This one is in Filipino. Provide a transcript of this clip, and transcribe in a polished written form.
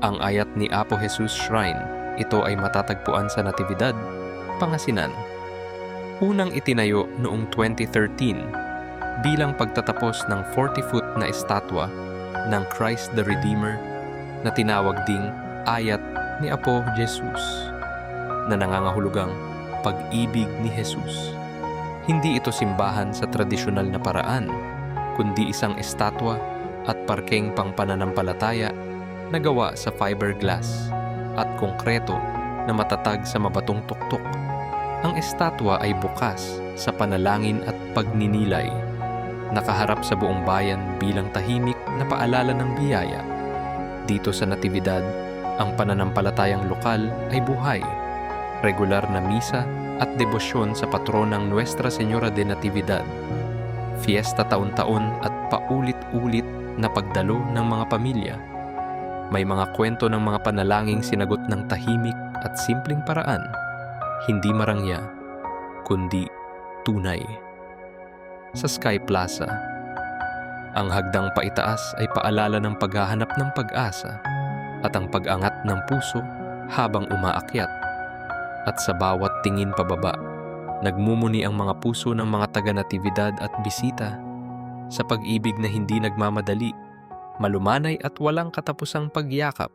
Ang ayat ni Apo Jesus Shrine, ito ay matatagpuan sa Natividad, Pangasinan. Unang itinayo noong 2013 bilang pagtatapos ng 40-foot na estatwa ng Christ the Redeemer na tinawag ding Ayat ni Apo Jesus na nangangahulugang pag-ibig ni Jesus. Hindi ito simbahan sa tradisyonal na paraan, kundi isang estatwa at parkeng pangpananampalataya na gawa sa fiberglass at konkreto na matatag sa mabatong tuktok. Ang estatwa ay bukas sa panalangin at pagninilay, nakaharap sa buong bayan bilang tahimik na paalala ng biyaya. Dito sa Natividad, ang pananampalatayang lokal ay buhay, regular na misa at debosyon sa patronang Nuestra Señora de Natividad, fiesta taon-taon at paulit-ulit na pagdalo ng mga pamilya. May mga kwento ng mga panalangin sinagot ng tahimik at simpleng paraan, hindi marangya, kundi tunay. Sa Sky Plaza, ang hagdang paitaas ay paalala ng paghahanap ng pag-asa at ang pag-angat ng puso habang umaakyat. At sa bawat tingin pababa, nagmumuni ang mga puso ng mga taga-Natividad at bisita sa pag-ibig na hindi nagmamadali, malumanay at walang katapusang pagyakap